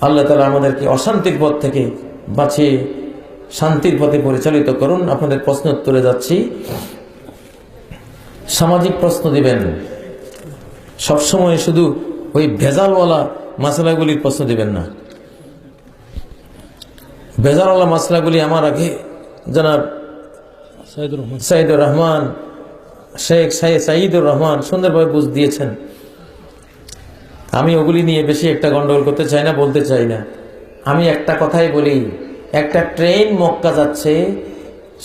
আল্লাহ তাআলা আমাদেরকে অশান্তির পথ থেকে বাঁচিয়ে শান্তির পথে পরিচালিত করুন। আপনাদের প্রশ্ন উত্তরে যাচ্ছি। সামাজিক প্রশ্ন দিবেন, সবসময় শুধু ওই ভেজালওয়ালা মাসলাগুলির প্রশ্ন দিবেন না। ভেজালওয়ালা মাসলাগুলি আমার আগে জনাব সাইদুর রহমান, শেখ সাইদুর রহমান সুন্দরভাবে বুঝ দিয়েছেন। আমি ওগুলি নিয়ে বেশি একটা গন্ডগোল করতে চাই না, বলতে চাই না। আমি একটা কথাই বলি, একটা ট্রেন মক্কা যাচ্ছে,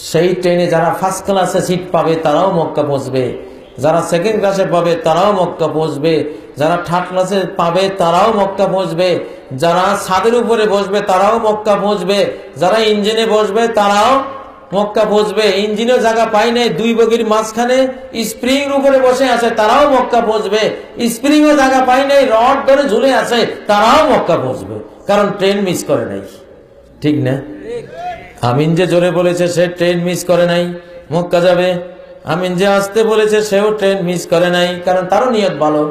সেই ট্রেনে যারা ফার্স্ট ক্লাসে সিট পাবে তারাও মক্কা পৌঁছবে, যারা সেকেন্ড ক্লাসে পাবে তারাও মক্কা পৌঁছবে, যারা থার্ড ক্লাসে পাবে তারাও মক্কা পৌঁছবে, যারা ছাদের উপরে বসবে তারাও মক্কা পৌঁছবে, যারা ইঞ্জিনে বসবে তারাও মক্কা পৌঁছবে। ইঞ্জিনও জায়গা পায় নাই, দুই বগির মাঝখানে স্প্রিং উপরে বসে আছে, তারাও মক্কা পৌঁছবে। স্প্রিংও জায়গা পায় নাই, রড ধরে ঝুলে আছে, তারাও মক্কা পৌঁছবে, কারণ ট্রেন মিস করে নাই। ঠিক না? আমিন যে জোরে বলেছে সে ট্রেন মিস করে নাই, মক্কা যাবে। আমিন যে আসতে বলেছে সেও ট্রেন মিস করে নাই, কারণ তারও নিয়ত ভালো।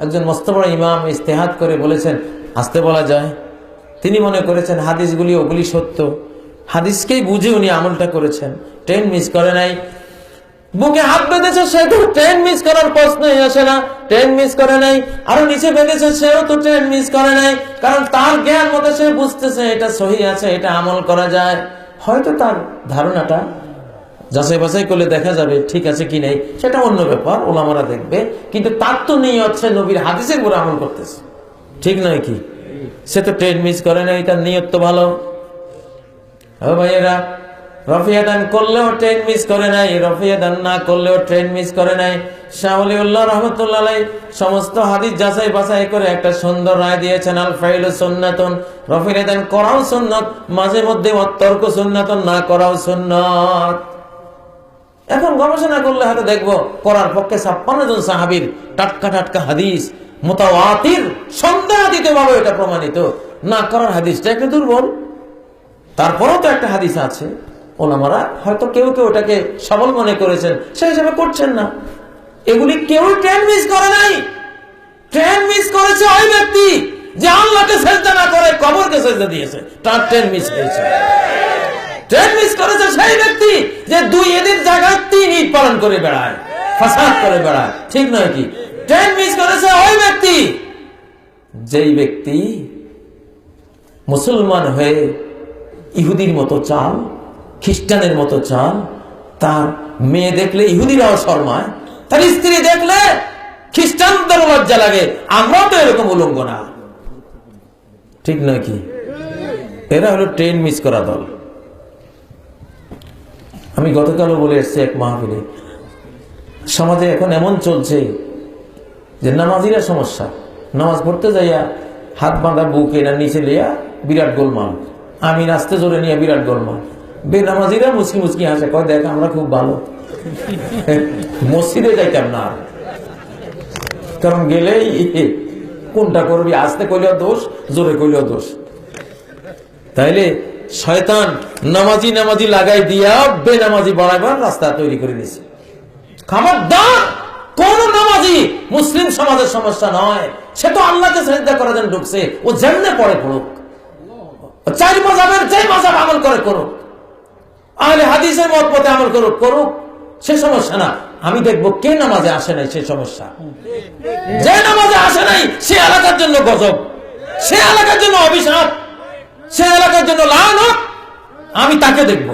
একজন মস্ত বড় ইমাম ইস্তেহাদ করে বলেছেন আসতে বলা যায়। তিনি মনে করেছেন হাদিসগুলি ওগুলি সত্য, হাদিসকেই বুঝে উনি আমলটা করেছেন, ট্রেন মিস করে নাই। বুকে হাত বেঁধেছে সে তো ট্রেন মিস করার প্রশ্নই আসে না, ট্রেন মিস করে নাই। আরো নিচে বেঁধেছে সেও তো ট্রেন মিস করে নাই, কারণ তার জ্ঞান মতো সে বুঝতেছে এটা সহি আছে, এটা আমল করা যায়। হয়তো তার ধারণাটা যাচাই বাছাই করলে দেখা যাবে ঠিক আছে কি নাই, সেটা অন্য ব্যাপার, ওলামারা দেখবে। কিন্তু তার তো নিয়ত সে নবীর হাদিসের উপরে আমল করতেছে, ঠিক নয় কি? সে তো ট্রেন মিস করে নাই, তার নিয়ত তো ভালো। ভাইয়েরা, রফিয়াদান করলেও ট্রেন মিস করে নাই, রফিয়াদান না করলেও ট্রেন মিস করে নাই। শাহ ওলিউল্লাহ রাহমাতুল্লাহ আলাইহি সমস্ত হাদিস যাচাই বাছাই করে একটা সুন্দর রায় দিয়েছেন, আল ফাইলু সুন্নাতুন, রফিয়াদান করাও সুন্নাত, মাঝে মধ্যে অতর্ক সুন্নাতুন, না করাও সুন্নাত। এখন গবেষণা করলে হয়তো দেখবো করার পক্ষে 56 জন সাহাবীর টাটকা টাটকা হাদিস মুতাওয়াতির সন্দেহাতীত ভাবে এটা প্রমাণিত, না করার হাদিসটা একটু দুর্বল। তারপরেও তো একটা হাদিস আছে, ওলামারা হয়তো কেউ কেউ ওটাকে সবল মনে করেছেন, সেই হিসাবে করছেন না। এগুলি কেউ ট্রেন মিস করে নাই। ট্রেন মিস করেছে ওই ব্যক্তি যে আল্লাহকে সেজদা না করে কবরকে সেজদা দিয়েছে, তার ট্রেন মিস হয়েছে। ট্রেন মিস করেছে সেই ব্যক্তি যে 2 ঈদের জায়গায় 3 ঈদ পালন করে বেড়ায়, ফাসাদ করে বেড়ায়, ঠিক নয় কি? ট্রেন মিস করেছে ওই ব্যক্তি যেই ব্যক্তি মুসলমান হয়ে ইহুদির মতো চাল, খ্রিস্টানের মতো চাল, তার মেয়ে দেখলে ইহুদিরাও শর্মায়, তার স্ত্রী দেখলে খ্রিস্টানদের লজ্জা লাগে। আমরাও তো এরকম উলঙ্গ না, ঠিক নয় কি? এরা হলো ট্রেন মিস করা দল। আমি গতকালও বলে এসেছি এক মাহফিলে, সমাজে এখন এমন চলছে যে নামাজিরা সমস্যা, নামাজ পড়তে যাইয়া হাত বাঁধা বুকে না নিচে লিয়া বিরাট গোলমাল, আমি নাচতে জোরে নিয়ে বিরাট গোলমাল। বেনামাজিরা মুসকি মুসকি হাসে, কয় দেখ আমরা খুব ভালো, মসজিদে যাইতাম না, কারণ গেলেই কোনটা করবি, আসতে কইলেও দোষ, জোরে কইলেও দোষ। তাইলে শয়তান নামাজি নামাজি লাগাই দিয়া বেনামাজি বাড়াইবার রাস্তা তৈরি করে দিয়েছে। খবরদার, কোন নামাজি মুসলিম সমাজের সমস্যা নয়, সে তো আল্লাহকে সিজদা করার জন্য ঢুকছে, ও যেমনে পড়ে পড়ুক, 4 মাযহাবের যে মাযহাব আমল করে করুক, আহলে হাদিসের মত পথে আমল করুক করুক, সে সমস্যা না। আমি দেখবো কে নামাজে আসে নাই, সে সমস্যা। যে নামাজে আসে নাই সে এলাকার জন্য গজব, সে এলাকার জন্য অভিশাপ, সে এলাকার জন্য লানত। আমি তাকে দেখব,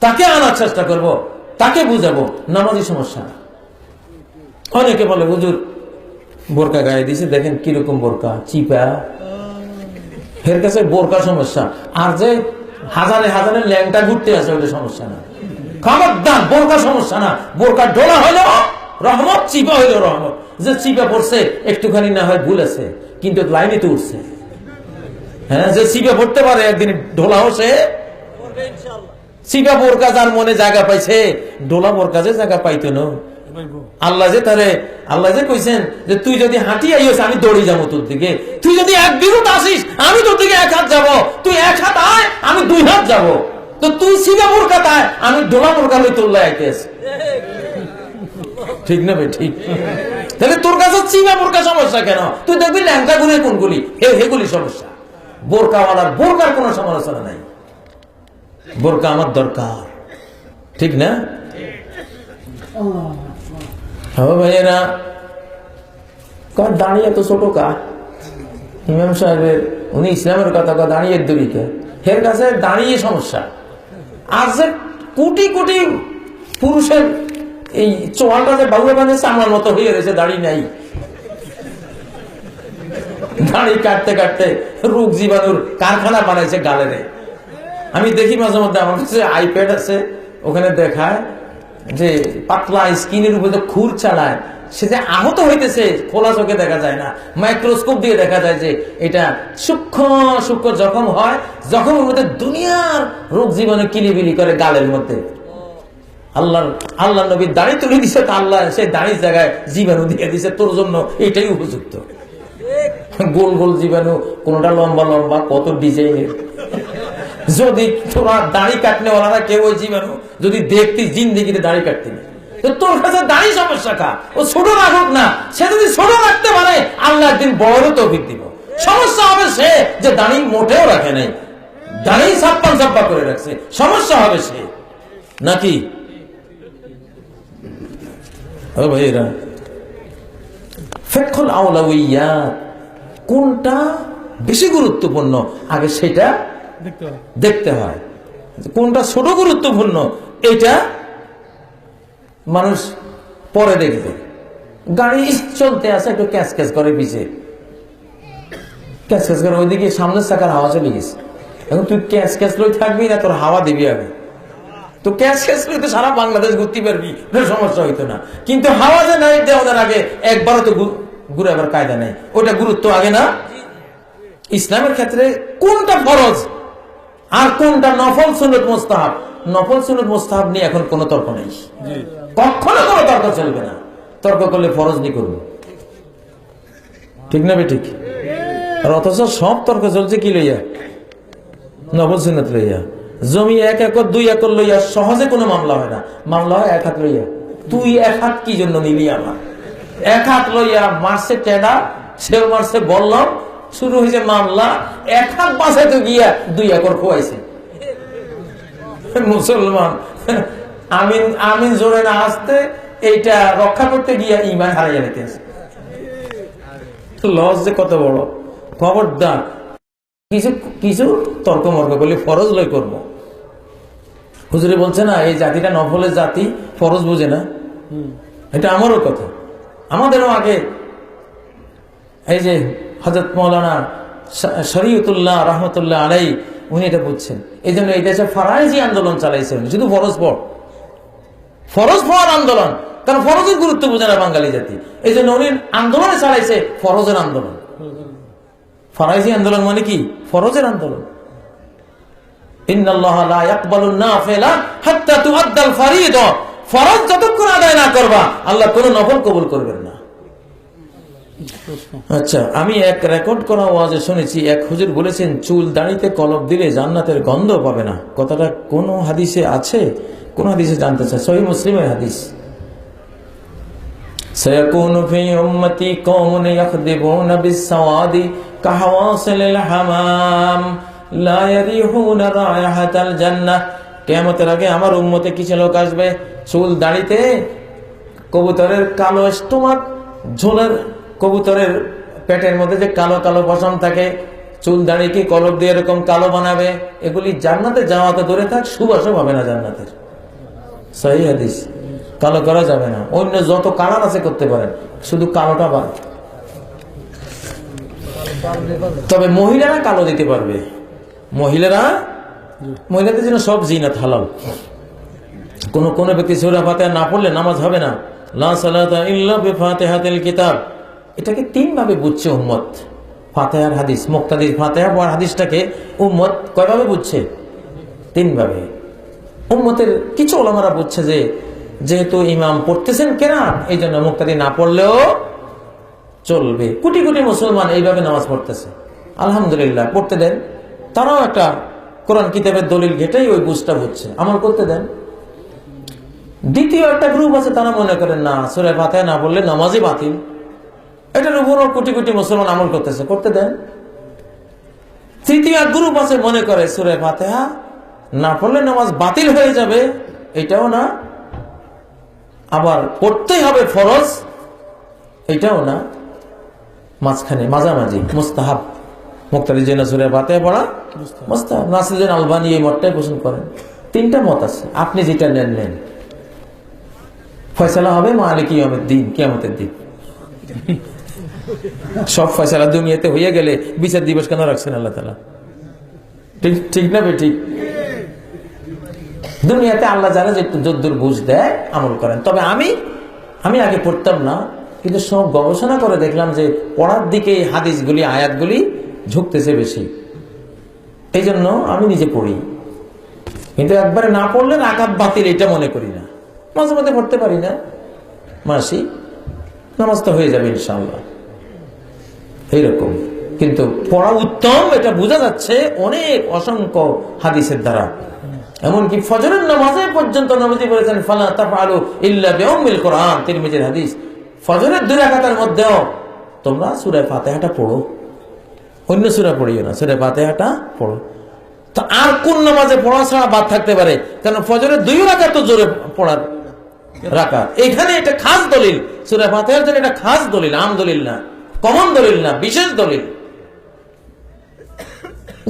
তাকে আনার চেষ্টা করব, তাকে বুঝাবো নামাজি সমস্যা না। অনেকে বলে হুজুর বোরকা গায়ে দিয়েছে, দেখেন কিরকম বোরকা চিপা, এর কাছে বোরকা সমস্যা। আর যে হাজারে হাজারে ল্যাংটা ঘুরতে আছে ওটা সমস্যা না। খবরদার, বোরকা সমস্যা না। বোরকা ডোলা হইলো রহমত, চিপা হইলো রহমত। যে চিপা পড়ছে একটুখানি না হয় ভুল আছে, কিন্তু লাইনে তো উঠছে। হ্যাঁ, যে চিপা পড়তে পারে একদিন ঢোলা হচ্ছে। চিপা বোরকা যার মনে জায়গা পাইছে, ডোলা বোরকা যে জায়গা পাইতো না। আল্লাহ যে তারে, আল্লাহ যে কইছেন যে তুই যদি হাঁটি আইস আমি দৌড়ি যাবো তোর দিকে, তুই যদি 1 বিরুট আসিস আমি তোর দিকে 1 হাত যাবো, তুই 1 হাত আয় আমি 2 হাত যাবো। তো তুই চিপা বোরকা আয়, আমি ডোলা বোরকা লই তোর লাইতে আছি, ঠিক না? ঠিক। তাহলে তোর কাছে চিপা বোরকা সমস্যা কেন? তুই দেখবি ল্যাংটা গুলি কোনগুলি, হেগুলি সমস্যা। বোরকাওয়ালার বোরকার কোনো সমালোচনা নাই, বোরকা আমার দরকার, ঠিক না? ভাইয়েরা, দাঁড়িয়ে এত ছোট কা? ইমাম সাহেবের উনি ইসলামের কথা দাঁড়িয়ে দড়িতে হের কাছে দাঁড়িয়ে সমস্যা। আর যে কোটি কোটি পুরুষের এই চোয়ালটা যে বাবুরা বানিয়েছে আমার মতো হয়ে রয়েছে, দাড়ি নাই, দাড়ি কাটতে কাটতে রোগ জীবাণুর কারখানা বানাইছে গালেরে। আমি দেখি মাঝে মধ্যে, আমার কাছে আইপ্যাড আছে, ওখানে দেখায় যে পাতলা স্কিনের উপরে খুর চালায়, সে যে আহত হইতেছে খোলা চোখে দেখা যায় না, মাইক্রোস্কোপ দিয়ে দেখা যায় যে এটা সূক্ষ্ম সূক্ষ্ম জখম হয়, জখমের মধ্যে দুনিয়ার রোগ জীবাণু কিলিবিলি করে গালের মধ্যে। আল্লাহ নবী দাড়ি তুলে দিছে, তা আল্লাহ সেই দাড়ির জায়গায় জীবাণু দিয়ে দিছে, তোর জন্য এটাই উপযুক্ত। গোল গোল জীবাণু, কোনটা লম্বা লম্বা, কত ডিজাইনের। যদি তোরা দাড়ি কাটনেওয়ালারা কেউ ওই জীবাণু যদি দেখতি জিন্দেগিতে দাড়ি কাটতি, তোর কাছে দাড়ি সমস্যা কা? ও ছোট রাখুক না, সে যদি ছোট রাখতে পারে আল্লাহ একদিন বড় তৌফিক দিব। সমস্যা হবে সে যে দাড়ি মোটেও রাখে নাই, দাড়ি ছাপ্পান ছাপ্পা করে রাখছে, সমস্যা হবে সে নাকি? ও ভাইরা, ফিকহুল আওলাউইয়াত কোনটা বেশি গুরুত্বপূর্ণ আগে সেটা দেখতে হয়। কোনটা ছোট গুরুত্বপূর্ণ এটা মানুষ পরে দেখবে। গাড়ি চলতে আসে, একটু ক্যাচ ক্যাচ করে পিছিয়ে, ক্যাচ ক্যাচ করে ওইদিকে সামনের চাকার হাওয়া চলে গেছে। এখন তুই ক্যাচ ক্যাচ লই থাকবি না তোর হাওয়া দিবি আগে? তো ক্যাচ ক্যাচ লই তো সারা বাংলাদেশ ঘুরতে পারবি, সমস্যা হইতো না। কিন্তু হাওয়া যে নাই দেওয়ার আগে একবারও তো ঘুরে আবার কায়দা নেই, ওটা গুরুত্ব আগে না? ইসলামের ক্ষেত্রে কোনটা ফরজ আর কোনটা নফল সুন্নত মুস্তাহাব, নফল সুন্নত মুস্তাহাব নিয়ে এখন কোনো তর্ক নেই, কখনো কোনো তর্ক চলবে না। তর্ক করলে ফরজ নি করবে, ঠিক না ঠিক? আর অথচ সব তর্ক চলছে কি লইয়া? নফল সুন্নত লইয়া। জমি 1 একর 2 একর লইয়া সহজে কোনো মামলা হয় না, মামলা হয় 1 হাত লইয়া। তুই 1 হাত কি জন্য নিলি? আমার 1 হাত লইয়া মারছে টেডা, সেও মারছে বললাম, শুরু হয়েছে মামলা। 1 হাত বাঁচাইতে গিয়া 2 একর খোয়াইছে। মুসলমান আমিন আমিন জোরে না আসতে এইটা রক্ষা করতে গিয়া ইমান হারাইয়া নিতেছে। লস যে কত বড়! খবরদার কিছু কিছু তর্ক মর্ক করলে ফরজ লই করবো। হুজুরে বলছে না এই জাতিটা নফলের জাতি, ফরজ বুঝে না। এটা আমারও কথা, আমাদেরও আগে এই যে হযরত মাওলানা শরীয়তুল্লাহ রহমতুল্লাহ আলাই উনি এটা বুঝছেন, এই জন্য এই দেশে ফরাইজি আন্দোলন চালাইছেন, শুধু ফরজ পড়ার আন্দোলন। কারণ ফরজের গুরুত্ব বুঝে না বাঙালি জাতি, এই জন্য উনি আন্দোলনে চালাইছে ফরজের আন্দোলন। ফরাইজি আন্দোলন মানে কি? ফরজের আন্দোলন। ইন্নাল্লাহা লা ইয়াকবালুন নাফিলা হাত্তা তুআদ্দাল ফারিদা, ফরজ যতক্ষণ আদায় না করবা আল্লাহ কোনো নফল কবুল করবেন না। আচ্ছা, আমি এক রেকর্ড করা ওয়াজে শুনেছি এক হুজুর বলেছেন চুল দাড়িতে কলব দিলে জান্নাতের গন্ধ পাবে না। কথাটা কোন হাদিসে আছে? কোন হাদিসে জানতে চাই? সহিহ মুসলিমের হাদিস। সায়াকুনু ফি উম্মতি কওমুন ইয়াখদিবুনা বিস-সাওয়াদি কাহাওয়াসিলিল হামাম লা ইয়ারিহুনা রায়হাতাল জান্নাহ। কিয়ামতের আগে আমার উম্মতে কিছু লোক আসবে, চুল দাড়িতে কবুতরের কালো স্টোমাক, ঝোলের কবুতরের পেটের মধ্যে যে কালো কালো পশম থাকে, চুল দাড়িকে কলব দিয়ে এরকম কালো বানাবে। এগুলি জান্নাতে যাওয়া তো দূরে থাক, সুবাসও হবে না জান্নাতের। সহিহ হাদিস। কালো করা যাবে না, অন্য যত কালার আছে করতে পারেন, শুধু কালোটা বাদ। তবে মহিলারা কালো দিতে পারবে, মহিলাদের জন্য সব জিনাত হালাল। কোন ব্যক্তি সূরা ফাতিহা না পড়লে নামাজ হবে না। লা সালাতা ইল্লা বিফাতিহাতিল কিতাব, এটাকে 3 ভাবে বুঝছে উম্মত। ফাতিহার হাদিস, মুক্তাদির ফাতিহা পড়ার হাদিসটাকে উম্মত কয়ভাবে বুঝছে? 3 ভাবে। উম্মতের কিছু ওলামারা বুঝছে যে যেহেতু ইমাম পড়তেছেন কেরাত, এই জন্য মুক্তাদি না পড়লেও চলবে। কোটি কোটি মুসলমান এইভাবে নামাজ পড়তেছে, আলহামদুলিল্লাহ, পড়তে দেন। তারাও একটা কোরআন কিতাবের দলিল ঘেটেই ওই বুঝটা বুঝছে, আমল করতে দেন। দ্বিতীয় একটা গ্রুপ আছে, তারা মনে করেন না, সূরা ফাতিহা না পড়লে নামাজই বাতিল। এটার উপরও কোটি কোটি মুসলমান আমল করতেছে, করতে দেন। তৃতীয় গ্রুপ আছে মনে করে সূরা ফাতিহা না পড়লে নামাজ বাতিল হয়ে যাবে, এটাও না, আবার পড়তেই হবে ফরজ, এটাও না, মাঝখানে মাঝামাঝি মুস্তাহাব। মুক্তারি জেনা সূরা ফাতিহা পড়া মুস্তাহাব। নাসিরুদ্দিন আলবানী এই মতটাই পোষণ করেন। তিনটা মত আছে, আপনি যেটা নেন নেন। ফয়সালা হবে মালিক ইয়াউমিদ্দিন, কিয়ামতের দিন। সব ফয়সালা দুনিয়াতে হয়ে গেলে বিচার দিবস কেন রাখছেন আল্লাহ তাআলা? ঠিক ঠিক না বেঠিক? দুনিয়াতে আল্লাহ জানে যে যদ্দুর বুঝ দেয় আমল করেন। তবে আমি আগে পড়তাম না, কিন্তু সব গবেষণা করে দেখলাম যে পড়ার দিকে হাদিসগুলি আয়াতগুলি ঝুঁকতেছে বেশি, এই জন্য আমি নিজে পড়ি। কিন্তু একবারে না পড়লে রাকাত বাতিল এটা মনে করি না, মাঝে মাঝে পড়তে পারি না, মাসি নামাজ তো হয়ে যাবে ইনশাআল্লাহ, এইরকম। কিন্তু পড়া উত্তম এটা বোঝা যাচ্ছে অনেক অসংখ্য হাদিসের দ্বারা। এমনকি ফজরের নামাজে পর্যন্ত নবীজি বলেছেন ফালা তাফআলু ইল্লা বিউম্মিল কোরআন, তিরমিজির হাদিস। ফজরের 2 রাকাতের মধ্যেও তোমরা সূরা ফাতিহাটা পড়ো, অন্য সূরা পড়িও না, সূরা ফাতিহাটা পড়ো। তো আর কোন নামাজে পড়া ছাড়া বাদ থাকতে পারে? কারণ ফজরের 2 রাকাত তো জোরে পড়ার রাকাত, এখানে এটা খাস দলিল, সূরা ফাতিহার জন্য এটা খাস দলিল, আম দলিল না, কমন দলিল না, বিশেষ দলিল।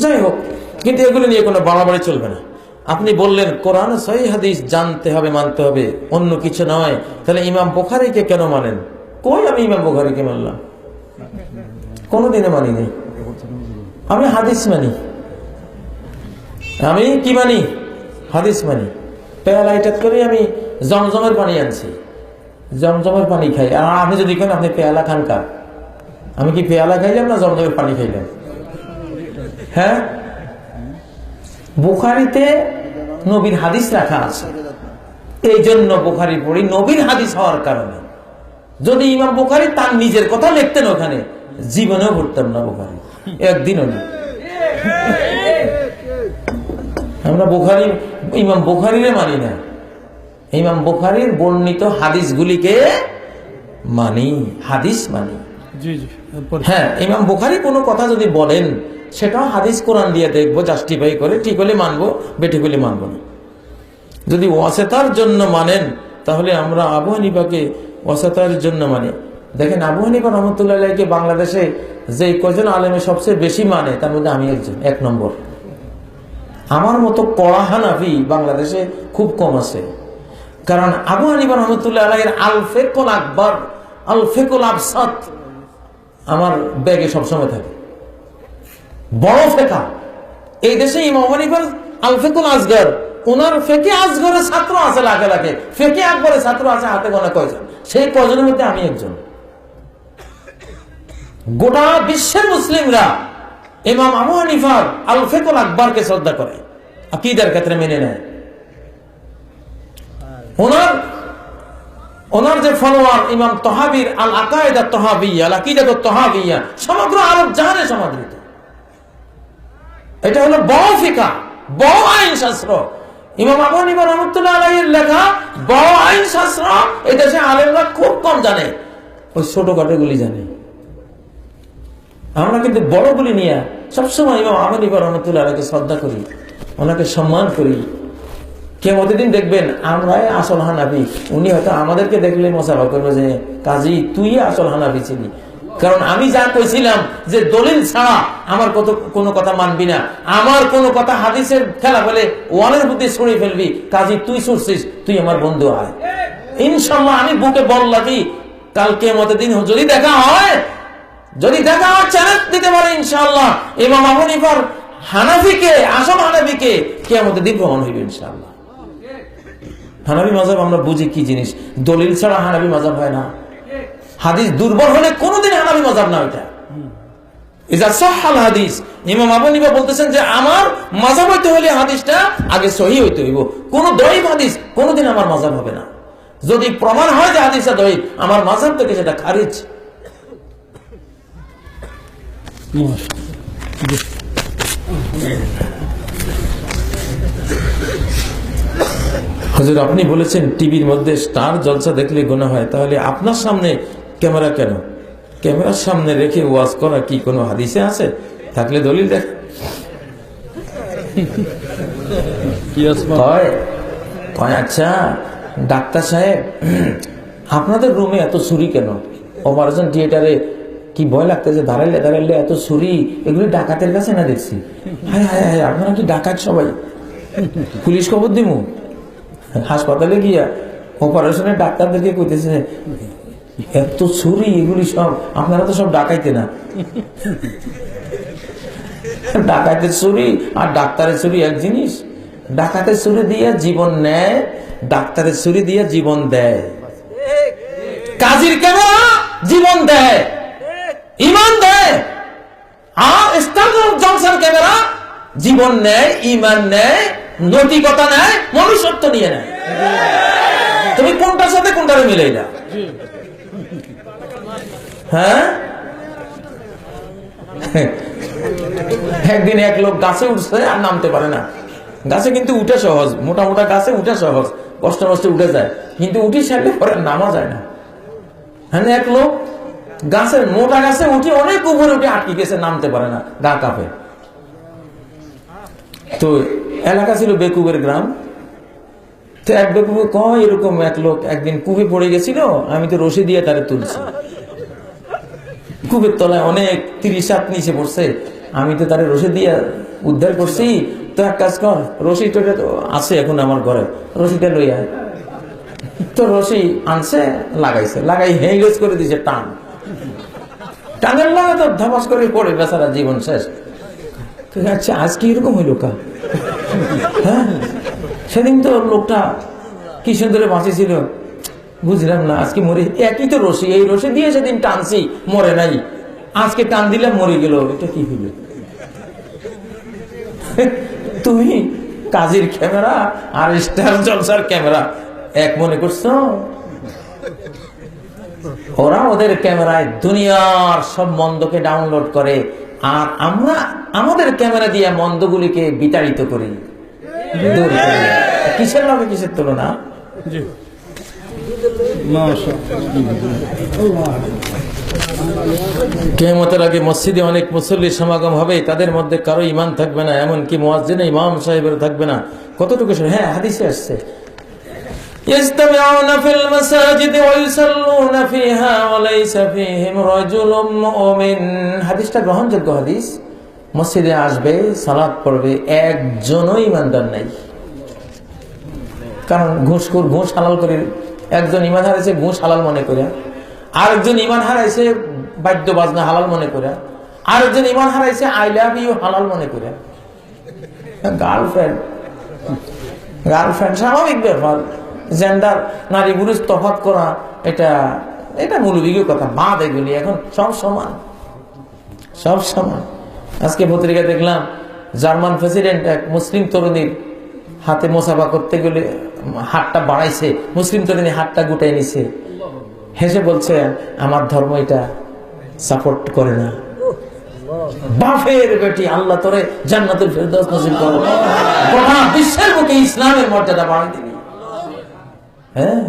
যাই হোক, কিন্তু এগুলো নিয়ে কোনো বাড়াবাড়ি চলবে না। আপনি বললেন কোরআন সহিহ হাদিস জানতে হবে, মানতে হবে, অন্য কিছু নয়, তাহলে ইমাম বুখারীকে কেন মানেন? কই আমি ইমাম বুখারীকে মানলাম? কোনদিনে মানিনি। আমি হাদিস মানি। আমি কি মানি? হাদিস মানি। পেয়ালা এটা করে আমি জমজমের পানি আনছি, জমজমের পানি খাই। আর আপনি যদি কেন আপনি পেয়ালা খান কার? আমি কি পেয়ালা খাইলাম না জমজমের পানি খাইলাম? হ্যাঁ, বুখারীতে নবীর হাদিস রাখা আছে, এই জন্য বুখারী পড়ি নবীর হাদিস হওয়ার কারণে। যদি ইমাম বুখারী তার নিজের কথা লিখতেন ওখানে, জীবনেও পড়তাম না বুখারী, একদিনও না। আমরা বুখারী ইমাম বুখারীরে মানি না, ইমাম বুখারীর বর্ণিত হাদিসগুলিকে মানি, হাদিস মানি। হ্যাঁ, ইমাম বুখারী কোনো কথা যদি বলেন সেটাও হাদিস কোরআন দিয়ে দেখবো, জাস্টিফাই করে, ঠিক হলে মানবো, বেঠিক হলে মানবো না। যদি ওয়াসিতার জন্য মানেন তাহলে আমরা আবু হানিফাকে ওয়াসিতার জন্য মানি। দেখেন আবু হানিফা রহমতুল্লাহ আলাইহিকে বাংলাদেশে যে কয়জন আলেমে সবচেয়ে বেশি মানে তার মধ্যে আমি একজন, 1 নম্বর। আমার মতো কড়া হানাফি বাংলাদেশে খুব কম আছে। কারণ আবু হানিফা রহমতুল্লাহ আলাইহির আল ফিকহুল আকবার, আল ফিকহুল আবসাত আমার ব্যাগে সবসময় থাকে। বড় ফেকা এই দেশে ইমাম আবু হানিফার আল ফিকহুল আসগর, ওনার ফিকহে আসগরের ছাত্র আছে লাখে লাখে, ফিকহে আকবরের ছাত্র আছে হাতে গোনা কয়জন, সেই কয়জনের মধ্যে আমি একজন। গোটা বিশ্বের মুসলিমরা ইমাম আবু হানিফার আল ফিকহুল আকবরকে শ্রদ্ধা করে, আকীদার ক্ষেত্রে মেনে নেয়। ওনার যে ফলোয়ার ইমাম তহাবির আল আকায়েদা তহাবিয়া, আল আকীদাত তহাবিয়া সমগ্র আরব জাহানে সমাদৃত। এটা হলো বড় ফিকা, বড় আইন শাস্ত্র। ইমাম আবু হানিফা রাহমাতুল্লাহ আলাইহির লেখা বড় আইন শাস্ত্র এই দেশে আলেমরা খুব কম জানে, ওই ছোটখাটো গুলি জানে। আমরা কিন্তু বড়গুলি নিয়ে সবসময় ইমাম আবু হানিফা রাহমাতুল্লাহ আলাইহিকে শ্রদ্ধা করি, ওনাকে সম্মান করি। কিয়ামতের দিন দেখবেন আমরাই আসল হানাফি, উনি হয়তো আমাদেরকে দেখলে মোসাফা করবে যে কাজী তুই আসল হানাফি ছিলি। কারণ আমি যা কইছিলাম যে দলিল ছাড়া আমার কোনো কথা মানবি না, আমার কোনো কথা হাদিসের খেলা ফেলে ওয়ালের মধ্যে ছড়িয়ে ফেলবি, কাজী তুই ছুটছিস, তুই আমার বন্ধু আয়। ইনশাআল্লাহ আমি বুকে বললাম কাল কিয়ামতের দিন যদি দেখা হয় চ্যালেঞ্জ দিতে পারে ইনশাআল্লাহ ইমাম আবু হানিফার হানাফিকে, আসল হানাফিকে কিয়ামতের দিন প্রমাণ হইবে ইনশাআল্লাহ। হানাফি মাযহাব আমরা বুঝি কি জিনিস, দলিল ছাড়া হানাফি মাযহাব হয় না। হাদিস দুর্বল হলে কোনদিন হানাফি মাযহাব না ওইটা। ইজা সাহহাল হাদিস, ইমাম আবু হানিফা বলতেছেন যে আমার মাযহাব হইতে হলে হাদিসটা আগে সহিহ হইতে হইব, কোন দঈফ হাদিস কোনদিন আমার মাযহাব হবে না। যদি প্রমাণ হয় যে হাদিসটা দঈফ, আমার মাযহাব থেকে সেটা খারিজ। হুজুর আপনি বলেছেন টিভির মধ্যে স্টার জলসা দেখলে গুনাহ হয়, তাহলে আপনার সামনে ক্যামেরা কেন? ক্যামেরার সামনে রেখে ওয়াজ করা কি কোনো হাদিসে আছে? থাকলে দলিল দেখ। আচ্ছা ডাক্তার সাহেব, আপনাদের রুমে এত ছুরি কেন? অপারেশন থিয়েটারে কি ভয় লাগতেছে, দাঁড়াইলে দাঁড়াইলে এত ছুরি, এগুলি ডাকাতের কাছে না দেখছি। হায় হায় হায়, আপনারা কি ডাকাত সবাই? পুলিশ খবর দিমু? হাসপাতালে গিয়া অপারেশনের ডাক্তারদেরকে কইতেছে এত ছুরি, এগুলি সব আপনারা তো সব ডাকাইতে না। ডাকাতের ছুরি আর ডাক্তারের ছুরি এক জিনিস। ডাকাতের ছুরি দিয়ে জীবন নেয়, ডাক্তারের ছুরি দিয়ে জীবন দেয়। কাজীর ক্যামেরা জীবন দেয়, ইমান দেয়। আর স্ট্যান্ডার্ড জনসন ক্যামেরা জীবন নেয়, ইমান নেয়, নৈতিকতা নেয়, মনুষ্যত্ব নিয়ে নেয়। তুমি কোনটার সাথে কোনটারে মিলাই না? হ্যাঁ, একদিন এক লোক গাছে উঠছে আর নামতে পারে না। গাছে কিন্তু উঠে সহজ, মোটা মোটা গাছে উঠে সহজ, কষ্ট কষ্ট উঠে যায়, কিন্তু উঠি সারলে পরে নামা যায় না। হ্যাঁ, এক লোক গাছের মোটা গাছে উঠে অনেক উপরে উঠে আটকে গেছে, নামতে পারে না, গা কাঁপে। তো এলাকা ছিল বেকুবের গ্রাম। তো এক বেকুবে কয় এরকম এক লোক একদিন কূপে পড়ে গেছিল, আমি তো রশি দিয়ে তারে তুলছি। কূপের তলায় অনেক 30 হাত নিচে পড়ছে, আমি তো তারে রশি দিয়ে উদ্ধার করছি। তো এক কাজ কর, রশিটা তো আছে এখন আমার ঘরে, রশিটা লই আয়। তো রশি আনছে, লাগাইছে, লাগাই হেঙ্গেজ করে দিছে, টান টানের লাগা তো ধাপাস করে পড়ে, বেচারা জীবন শেষ। আচ্ছা আজকে এরকম হইল কা? হ্যাঁ, সেদিন তো লোকটা কি সুন্দর বাঁচেছিল, বুঝলাম না আজকে মরে। একই তো রশি, এই রশি দিয়ে সেদিন টানছি, মরে নাই, আজকে টান দিলাম মরে গেল, এটা কি হইল? তুমি কাজীর ক্যামেরা আর স্টার জলসার ক্যামেরা এক মনে করছো? ওরা ওদের ক্যামেরায় দুনিয়ার সব মন্দকে ডাউনলোড করে, আর আমরা আমাদের ক্যামেরা দিয়ে মন্দগুলিকে বিতাড়িত করি। কিসের লগে কিসের তুলনা? কিয়ামতের আগে মসজিদে অনেক মুসল্লির সমাগম হবে, তাদের মধ্যে কারো ইমান থাকবে না, এমনকি মুয়াজ্জিন ইমাম সাহেবের থাকবে না। কতটুকু? হ্যাঁ, হাদিসে আসছে يجتمعون في المساجد ويصلون فيها وليس فيهم رجل مؤمن। হাদিসটা গ্রহণযোগ্য হাদিস। মসজিদে আসবে, সালাত পড়বে, একজনও ইমানদার নাই। কারণ ঘুষখোর ঘুষ হালাল করে, একজন ইমান হারাইছে ঘুষ হালাল মনে করে, আরেকজন ইমান হারাইছে বাদ্য বাজনা হালাল মনে করে, আরেকজন ইমান হারাইছে আই লাভ ইউ হালাল মনে করে। গার্লফ্রেন্ড স্বাভাবিক ব্যাপার, জেন্ডার নারী পুরুষ তফাৎ করা এটা মৌলবিক কথা, বাদ। এগুলি এখন সব সমান, সব সমান। আজকে পত্রিকা দেখলাম জার্মান প্রেসিডেন্ট এক মুসলিম তরুণীর হাতে মোসাফা করতে গেলে হাতটা বাড়াইছে, মুসলিম তরুণী হাতটা গুটাই নিছে, হেসে বলছে আমার ধর্ম এটা সাপোর্ট করে না। বাপের বেটি, আল্লাহ তোরে জান্নাতুল ফেরদাউস নসিব করো, গোটা বিশ্বের বুকে ইসলামের মর্যাদা বাড়াই দিবি। হ্যাঁ,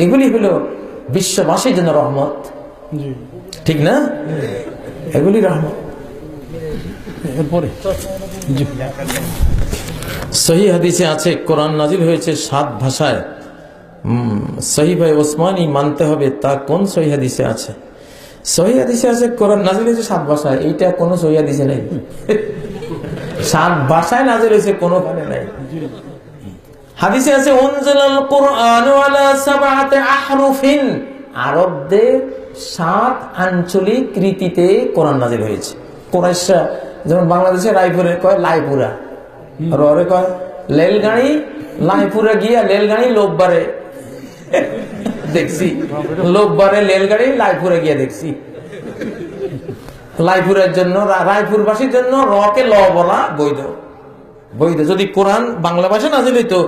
এগুলি হলো বিশ্ববাসীর জন্য রহমত, ঠিক না? এগুলি রহমত। এরপরে সহি হাদিসে আছে কোরআন নাজিল হয়েছে 7 ভাষায়। সহিহ ওসমানী মানতে হবে, তা কোন সহি হাদিসে আছে? সহি হাদিসে আছে কোরআন নাজিল হয়েছে 7 ভাষায়, এইটা কোন সহি হাদিসে নাই। 7 ভাষায় নাজিল হয়েছে, কোনখানে নাই। হাদিসে আছে উনজিলাল কুরআন আলা 7 আহরুফিন, আরবদের 7 আঞ্চলিক রীতিতে কোরআন নাজিল হয়েছে। কুরাইশরা যেমন বাংলাদেশে রায়পুরে কয় লাইপুরা, আর ওরে কয় রেলগাড়ি, লাইপুরে গিয়া রেলগাড়ি লোকবারে দেখছি, লোকবারে রেলগাড়ি, লাইপুরে গিয়া দেখছি। লাইপুরের জন্য, রায়পুরবাসীর জন্য রকে ল বলা বৈধ, বৈধ। যদি কোরআন বাংলা ভাষা নাজিল হইতো,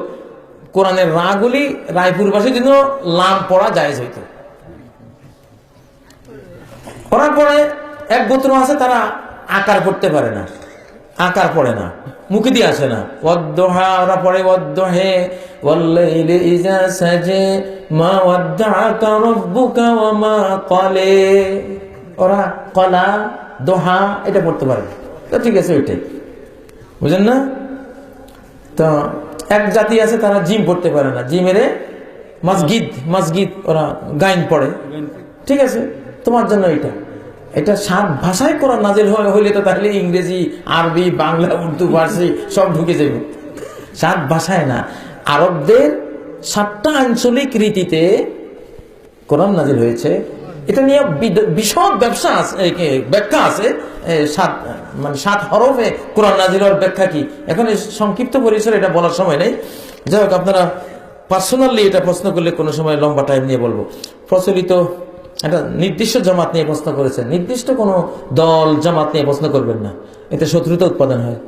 কোরআনের রাগুলি রায়পুরবাসীর জন্য লাম পড়া জায়েজ হইত। পড়ার পরে এক গোত্র আছে, তারা আকার পড়তে পারে না, আকার পড়ে না, মুখে দিয়ে আসে না। ওয়াদ্দুহা ওরা পড়ে ওয়াদ্দুহে ওয়াল্লাইলি ইযা সাজা মা ওয়াদ্দাআকা রাব্বুকা ওয়া মা ক্বালে। ওরা কলাম দোহা এটা পড়তে পারে, তো ঠিক আছে ওইটাই, বুঝলেন না? তো এক জাতি আছে তারা জিম পড়তে পারে না, জিমেরে মসজিদ মসজিদ ওরা গাইন পড়ে, ঠিক আছে তোমার জন্য এটা 7 ভাষায় কোরআন নাজিল হইলে তো তাহলে ইংরেজি, আরবি, বাংলা, উর্দু, ফার্সি সব ঢুকে যাবে। 7 ভাষায় না, আরবদের 7টা আঞ্চলিক রীতিতে কোরআন নাজিল হয়েছে। এটা নিয়ে বিশদ ব্যাখ্যা আছে। 7 হরফে কোরআন নাজিল হওয়ার ব্যাখ্যা কি, এখন সংক্ষিপ্ত পরিসরে এটা বলার সময় নেই। যাই হোক, আপনারা পার্সোনালি এটা প্রশ্ন করলে কোনো সময় লম্বা টাইম নিয়ে বলবো। প্রচলিত একটা নির্দিষ্ট জামাত নিয়ে প্রশ্ন করেছেন, নির্দিষ্ট কোনো দল জামাত নিয়ে প্রশ্ন করবেন না, এতে শত্রুতা উৎপাদন হয়।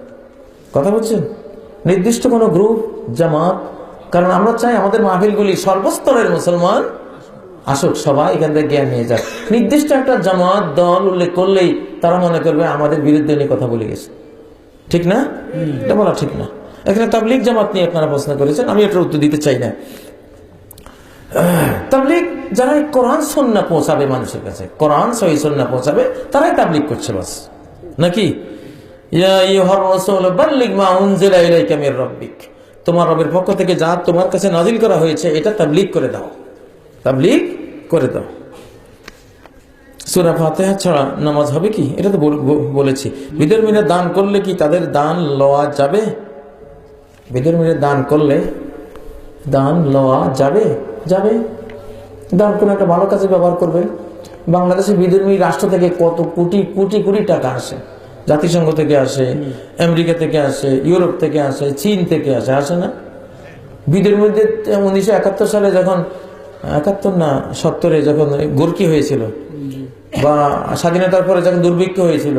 কথা বলছেন? নির্দিষ্ট কোনো গ্রুপ জামাত, কারণ আমরা চাই আমাদের মাহফিলগুলি সর্বস্তরের মুসলমান আসুক, সবাই এখান থেকে জ্ঞান নিয়ে যাক। নির্দিষ্ট একটা জামাত দল উল্লেখ করলেই তারা মনে করবে আমাদের বিরুদ্ধে নিয়ে কথা বলে গেছে, ঠিক না? এটা বলা ঠিক না। এখানে তাবলিগ জামাত নিয়ে আপনারা প্রশ্ন করেছেন, আমি এটার উত্তর দিতে চাই না। তাবলিগ যারা কোরআন সুন্নাহ পৌঁছাবে মানুষের কাছে, কোরআন সহিহ সুন্নাহ পৌঁছাবে, তারাই তাবলিগ করছে বাস, নাকি? ইয়া আইয়ুহার রাসূল বাল্লিগ মা উনজিলা ইলাইকা মির রাব্বিক, তোমার রবের পক্ষ থেকে যা তোমার কাছে নাজিল করা হয়েছে এটা তাবলিগ করে দাও, তাবলিগ করে দাও। সূরা ফাতিহা ছাড়া নামাজ হবে কি? এটা তো বলেছি। বিধর্মীরা দান করলে কি তাদের দান লওয়া যাবে? বিধর্মীরা দান করলে দান লওয়া যাবে? যাবে। দান কোনো একটা ভালো কাজে ব্যবহার করবেন। বাংলাদেশে বিধর্মী রাষ্ট্র থেকে কত কোটি কোটি কোটি টাকা আসে, জাতিসংঘ থেকে আসে, আমেরিকা থেকে আসে, ইউরোপ থেকে আসে, চীন থেকে আসে না? বিধর্মীদের 1971 সালে যখন 71 না 70-এ যখন গোর্কি হয়েছিল, বা স্বাধীনতার পরে যখন দুর্ভিক্ষ হয়েছিল,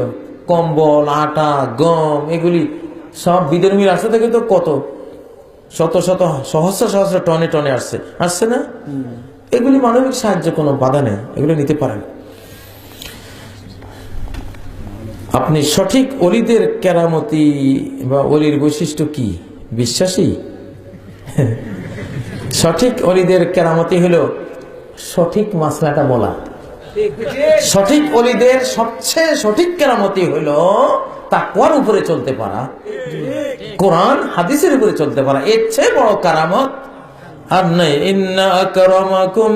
কম্বল, আটা, গম এগুলি সব বিধর্মী রাষ্ট্র থেকে তো কত শত শত সহস্র সহস্র টনে টনে আসছে না? এগুলি মানবিক সাহায্য, কোনো বাধা নেই, এগুলো নিতে পারেন। আপনি সঠিক অলিদের কেরামতি বা অলির বৈশিষ্ট্য কি বিশ্বাসী? সঠিক অলিদের কেরামতি হলো সঠিক মাসলাটা বলা। সঠিক অলিদের সবচেয়ে সঠিক কেরামতি হলো তাকওয়ার উপরে চলতে পারা, কোরআন হাদিসের উপরে চলতে পারা। এর চেয়ে বড় কারামত আর নাই। ইন্না আকরামাকুম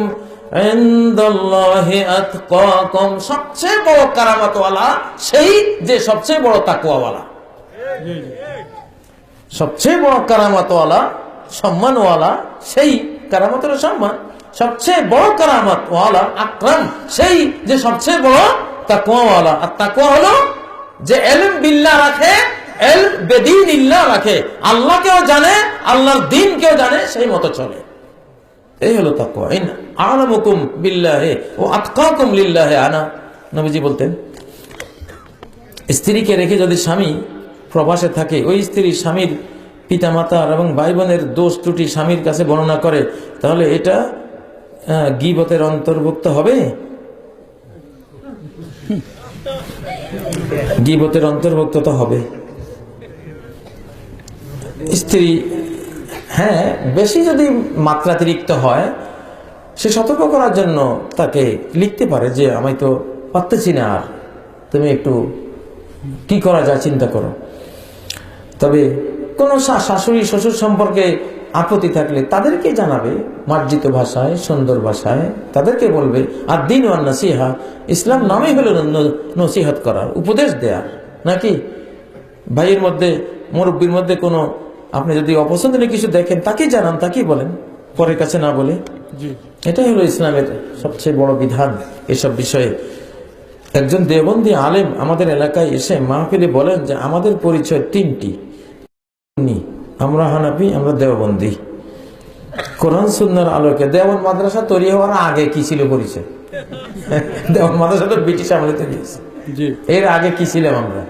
ইনদাল্লাহি আতকাকুম, সবচেয়ে বড় কারামতওয়ালা সেই যে সবচেয়ে বড় তাকওয়াওয়ালা। সবচেয়ে বড় কারামতওয়ালা, সম্মানওয়ালা সেই কারামতের সম্মান। সবচেয়ে বড় কারামতওয়ালা আকরাম সেই যে সবচেয়ে বড় তাকওয়াওয়ালা। আর তাকওয়া হলো যে ইলম বিল্লাহ রাখে, ইলম বিদিনিল্লাহ রাখে, আল্লাহকেও জানে, আল্লাহর দ্বীনকেও জানে, সেই মতো চলে। এই হলো তাকওয়া। ইন আ'লামুকুম বিল্লাহি ওয়া আতকাকুম লিল্লাহি আনা, নবীজি বলতেন। স্ত্রীকে রেখে যদি স্বামী প্রবাসে থাকে, ওই স্ত্রী স্বামীর পিতামাতার এবং ভাই বোনের দোষ ত্রুটি স্বামীর কাছে বর্ণনা করে, তাহলে এটা গীবতের অন্তর্ভুক্ত হবে? গীবতের অন্তর্ভুক্ত তো হবে। স্ত্রী, হ্যাঁ, বেশি যদি মাত্রাতিরিক্ত হয়, সে সতর্ক করার জন্য তাকে লিখতে পারে যে আমি তো পারতেছি না, আর তুমি একটু কি করা যায় চিন্তা করো। তবে কোনো শাশুড়ি শ্বশুর সম্পর্কে আপত্তি থাকলে তাদেরকে জানাবে মার্জিত ভাষায়, সুন্দর ভাষায় তাদেরকে বলবে। আর দিন ওয়ান নসিহা, ইসলাম নামে হলো নসিহত করা, উপদেশ দেয়া, নাকি? ভাইয়ের মধ্যে, মুরব্বীর মধ্যে কোনো আপনি যদি অপছন্দনীয় কিছু দেখেন তাকে জানান, তাকেই বলেন, পরের কাছে না বলে। এটাই হলো ইসলামের সবচেয়ে বড় বিধান এসব বিষয়ে। একজন দেওবন্দি আলেম আমাদের এলাকায় এসে মাহফিলে বলেন যে আমাদের পরিচয় 3টি, আমরা হানাফি, আমরা দেওবন্দি। কোরআন সুন্নাহর আলোকে দেওবন্দ মাদ্রাসা তৈরি হওয়ার আগে কি ছিল পরিচয়? দেওবন্দ মাদ্রাসা তো ব্রিটিশ আমলে তৈরি হয়েছে, এর আগে কি ছিলাম আমরা?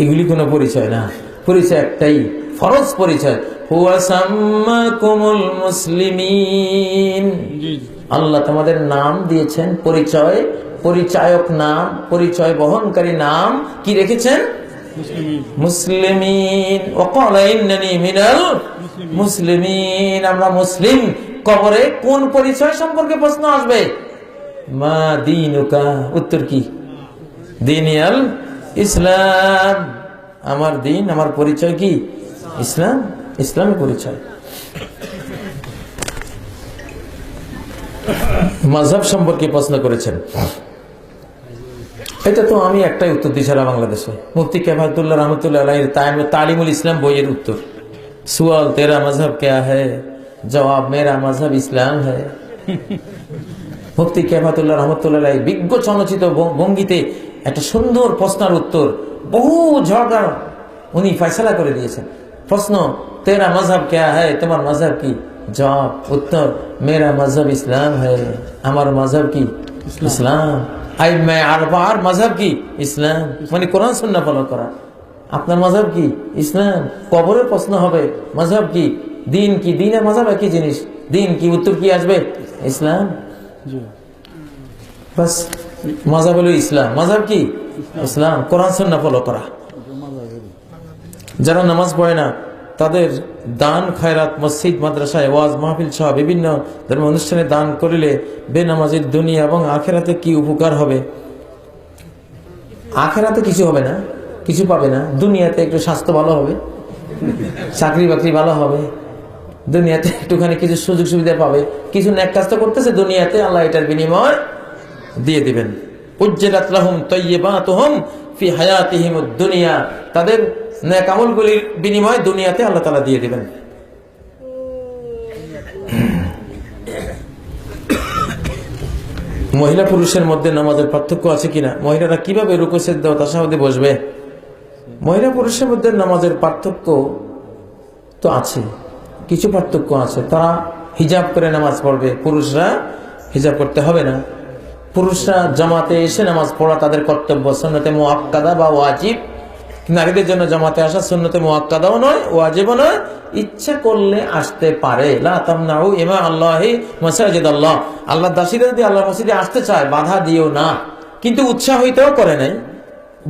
এগুলি কোনো পরিচয় না, পরিচয় একটাই, ফরজ পরিচয়, হুয়া সাম্মাকুমুল মুসলিমিন। আল্লাহ তোমাদের নাম দিয়েছেন, পরিচয়, পরিচায়ক নাম, পরিচয় বহনকারী নাম কি রেখেছেন? মুসলিমিন। ওয়াকালা ইন্নানি মিনাল মুসলিমিন, আমরা মুসলিম। কবরে কোন পরিচয় সম্পর্কে প্রশ্ন আসবে? মা দীনুকা, উত্তর কি? দীনি আল ইসলাম, আমার দিন, আমার পরিচয় কি? ইসলাম, ইসলামের পরিচয়। মাযহাব সম্পর্কে প্রশ্ন করেছেন, এটা তো আমি একটাই উত্তর দিই সারা বাংলাদেশে, মুফতি কেফায়েতুল্লাহ রহমতুল্লাহ আলাইহির তালিমুল ইসলাম বইয়ের উত্তর। সুয়াল তেরা মজহব ক্যা হ্যায়, জবাব মেরা মজহব ইসলাম হ্যায়। মুফতি কেফায়েতুল্লাহ রহমতুল্লাহ আলাইহি বিজ্ঞ চলচিত ভঙ্গিতে একটা সুন্দর প্রশ্নের উত্তর, বহু ঝগড়া উনি ফয়সালা করে দিয়েছেন। প্রশ্ন, তেরা মজহব ক্যা হ্যায়, তোমার মজহব কি? জবাব, উত্তর, মেরা মজহব ইসলাম হ্যায়, আমার মজহব কি? ইসলাম। আইম্মায়ে আরবা'র মজহব কি? ইসলাম, মানে কোরআন সুন্নাহ ফলো করা। আপনার মজহব কি? ইসলাম। কবরে প্রশ্ন হবে মজহব কি, দিন কি? দিন আর মজহব একই জিনিস। দিন কি? উত্তর কি আসবে? ইসলাম। বাস, মজহব হলো ইসলাম, মজহব কি? ইসলাম, কোরআন সুন্নাহ ফলো করা। যারা নামাজ পড়ে না তাদের দান খায়রাত মসজিদ মাদ্রাসায় ওয়াজ মাহফিল সহ বিভিন্ন ধর্মীয় অনুষ্ঠানে দান করিলে বেনামাজির দুনিয়া এবং আখেরাতে কি উপকার হবে? আখেরাতে কিছু হবে না, কিছু পাবে না। দুনিয়াতে একটু স্বাস্থ্য ভালো হবে, চাকরি বাকরি ভালো হবে, দুনিয়াতে একটুখানি কিছু সুযোগ সুবিধা পাবে, কিছু নেক কাজ তো করতেছে দুনিয়াতে, আল্লাহ এটার বিনিময় দিয়ে দিবেন। উজ্জিলাত লাহুম তাইয়্যিবাতুহুম ফি হায়াতিহিমুদ দুনিয়া, তাদের নেক আমলগুলির বিনিময় দুনিয়াতে আল্লাহ তাআলা দিয়ে দিবেন। মহিলা পুরুষের মধ্যে নামাজের পার্থক্য আছে কিনা? মহিলারা কিভাবে রুকু সিজদা ও তাশাহুদে বসবে? মহিলা পুরুষের মধ্যে নামাজের পার্থক্য তো আছে, কিছু পার্থক্য আছে। তারা হিজাব করে নামাজ পড়বে, পুরুষরা হিজাব করতে হবে না। পুরুষরা জামাতে এসে নামাজ পড়া তাদের কর্তব্য, সুন্নতে মুআক্কাদা বা ওয়াজিব। নারীদের জন্য জামাতে আসা সুন্নতে মুআক্কাদাও নয়, ওয়াজিবও নয়, ইচ্ছা করলে আসতে পারে। লা তামনাউ ইমা আল্লাহি মাসাজিদ আল্লাহ, আল্লাহর দাসীরা যদি আল্লাহর মসজিদে আসতে চায় বাধা দিও না, কিন্তু উৎসাহিতও করে নাই।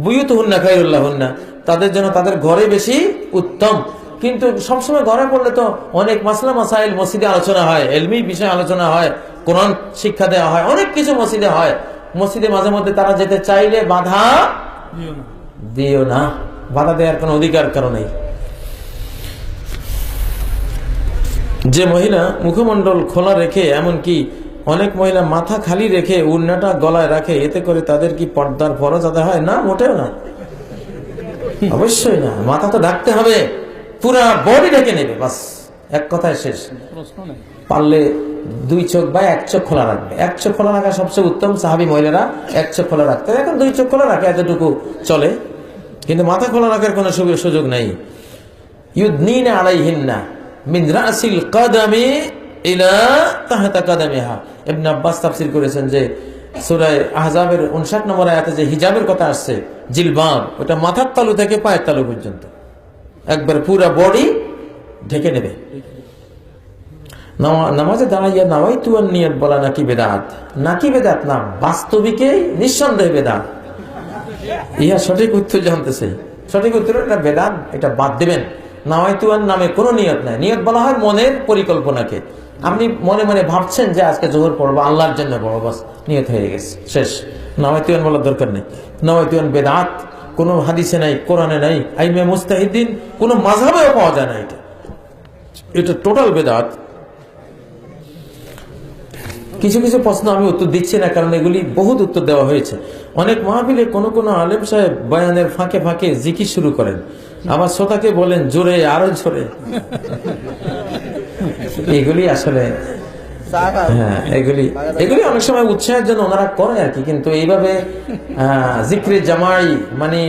বুয়ুতুহুন্না খায়রুল লাহুন্না, তাদের জন্য তাদের ঘরে বেশি উত্তম। কিন্তু সবসময় ঘরে পড়লে তো অনেক মাসলা মাসাইল মসজিদে আলোচনা হয়, ইলমি বিষয় আলোচনা হয়, কোরআন শিক্ষা দেওয়া হয়, অনেক কিছু মসজিদে হয়। মসজিদে মাঝে মধ্যে তারা যেতে চাইলে বাধা দিও না, বাধা দেওয়ার কোনো অধিকার কারো নেই। যে মহিলা মুখমণ্ডল খোলা রেখে, এমনকি অনেক মহিলা মাথা খালি রেখে উড়নাটা গলায় রাখে, এতে করে তাদের কি পর্দার ফরজ আদায় হয়? না, মোটেও না, অবশ্যই না। মাথা তো ঢাকতে হবে, পুরা বডি ঢেকে নেবে, বাস, এক কথায় শেষ। পারলে দুই চোখ বা এক চোখ খোলা রাখবে। এক চোখ খোলা রাখা সবচেয়ে উত্তম। সাহাবী মহিলারা এক চোখ খোলা রাখতে, এখন দুই চোখ খোলা রাখে, এতটুকু চলে, কিন্তু মাথা খোলা রাখার কোনো সুযোগ নাই। ইউদনিনা আলাইহিন্না মিন রাসিল কাদামি ইলা তাহতা কাদামিহা। ইবনে আব্বাস তাফসীর করেছেন যে সূরা আহজাবের 59 নম্বর আয়াতে যে হিজাবের কথা আসছে, জিলবাব, ওটা মাথার তালু থেকে পায়ের তালু পর্যন্ত একবার পুরো বডি ঢেকে নেবে। নামাজে দাঁড়াইয়া নাওয়াইতু আন নিয়ত বলা নাকি বেদাত? নাকি বেদাত না, বাস্তবিকে নিঃসন্দেহে বেদাত। ইহা সঠিক উত্তর জানতেছে, সঠিক উত্তর এটা বেদাত, এটা বাদ দিবেন। নাওয়াইতু আন নামে কোনো নিয়ত নাই। নিয়ত বলা হয় মনের পরিকল্পনাকে। আপনি মনে মনে ভাবছেন যে আজকে জোহর পড়বো, আল্লাহর জন্য পড়বো, বাস, নিয়ত হয়ে গেছে, শেষ। নাওয়াইতু আন বলার দরকার নেই। নাওয়াইতু আন বেদাত কোনো হাদিসে নাই, কোরআনে নাই, আইমে মুস্তাহিদিন কোনো মাযহাবেও পাওয়া যায় না। এটা টোটাল বেদাত। কিছু কিছু প্রশ্ন আমি উত্তর দিচ্ছি না, কারণ এগুলি বহুত উত্তর দেওয়া হয়েছে। অনেক মাহফিলে কোনো আলেম সাহেব বয়ানের ফাঁকে ফাঁকে জিকির শুরু করেন, আবার শ্রোতাকে বলেন জোরে, আরো জোরে। এগুলি আসলে হ্যাঁ, এগুলি অনেক সময় উৎসাহের জন্য ওনারা করে আর কি, কিন্তু এইভাবে জিক্রে জামাই মানে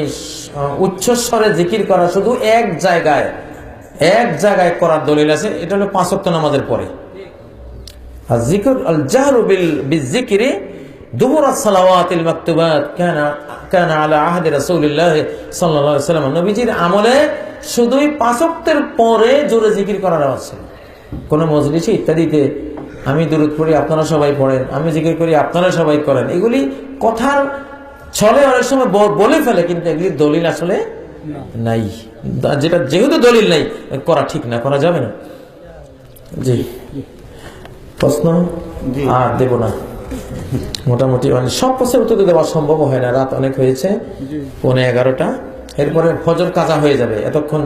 উচ্চস্বরে জিকির করা শুধু এক জায়গায় করার দলিল আছে, এটা হলো 5 ওয়াক্ত নামাজের পরে। আর জিকর আল জাহরু বিযিকরি দুবুর আস-সালাওয়াতিল মাকতুবাত কানা আলা আহদি রাসূলিল্লাহ সাল্লাল্লাহু আলাইহি ওয়াসাল্লাম। নবীজির আমলে শুধুই 5 ওয়াক্তের পরে জোরে জিকির করার আছে। কোন মজলিসে ইত্যাদিতে আমি দুরূদ পড়ি, আপনারা সবাই পড়েন, আমি জিকির করি, আপনারা সবাই করেন, এগুলি কথার ছলে অনেক সময় বলে ফেলে, কিন্তু এগুলি দলিল আসলে নাই। যেহেতু দলিল নাই, করা ঠিক না, করা যাবে না। জি, প্রশ্ন আর দেব না। মোটামুটি মানে সব প্রশ্নের উত্তর দেওয়া সম্ভব হয় না, রাত অনেক হয়েছে, 11:15। এরপরে ফজর কাজা হয়ে যাবে এতক্ষণ।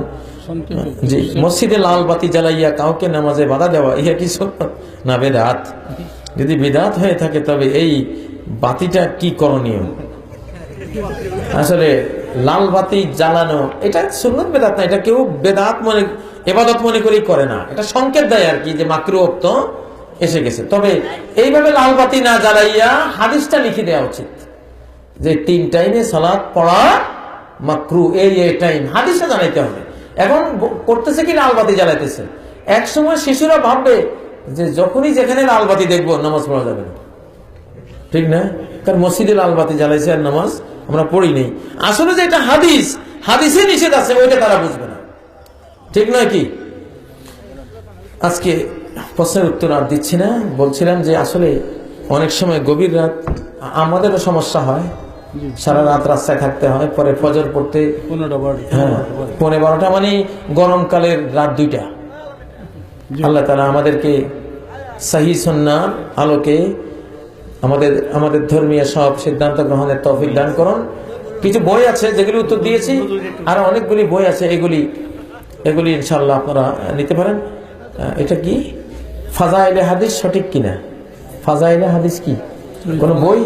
জি, মসজিদে লাল বাতি জ্বালাইয়া কাউকে নামাজে বাধা দেওয়া ইহা কি সুন্নাত না বেদাত? যদি বেদাত হয়ে থাকে তবে এই বাতিটা কি করণীয়? আসলে লাল বাতি জ্বালানো এটা সুন্নাত বেদাত না, এটা কেউ বেদাত মনে ইবাদত মনে করেই করে না, এটা সংকেত দেয় আর কি যে মাকরুহ তো এসে গেছে। তবে এইভাবে লাল বাতি না জ্বালাইয়া হাদিসটা লিখে দেওয়া উচিত যে 3 টাইমে সালাত পড়া মাকরুহ, এই টাইম হাদিসটা জানাইতে হবে। এখন করতেছে কি লাল বাতি জ্বালাইতেছে, এক সময় শিশুরা ভাববে যে যখনই যেখানে লাল বাতি দেখবো নামাজ পড়া যাবে না, ঠিক না? কারণ মসজিদে লাল বাতি জ্বালাইছে আর নামাজ আমরা পড়ি নেই। আসলে যে এটা হাদিস, হাদিসে নিষেধ আছে, ওইটা তারা বুঝবে না, ঠিক নয় কি? আজকে প্রশ্নের উত্তর আর দিচ্ছি না, বলছিলাম যে আসলে অনেক সময় গভীর রাত আমাদেরও সমস্যা হয়, সারা রাত রাস্তায় থাকতে হয়, পরে ফজর পড়তে 15-12টা, মানে গরমকালের রাত 2টা। আল্লাহ তাআলা আমাদেরকে সহিহ সুন্নাহর আলোকে আমাদের ধর্মীয় সব সিদ্ধান্ত গ্রহণের তৌফিক দান করুন। কিছু বই আছে যেগুলি উত্তর দিয়েছি, আর অনেকগুলি বই আছে, এগুলি ইনশাআল্লাহ আপনারা নিতে পারেন। এটা কি ফাজাইলে হাদিস সঠিক কিনা? ফাজাইলে হাদিস কি কোন বই?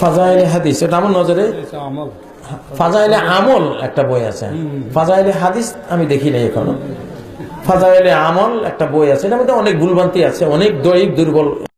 ফাজাইলে হাদিস এটা আমার নজরে, ফাজাইলে আমল একটা বই আছে, ফাজাইলে হাদিস আমি দেখি নাই এখনো। ফাজাইলে আমল একটা বই আছে, এটার মধ্যে অনেক ভুলভ্রান্তি আছে, অনেক দৈব দুর্বল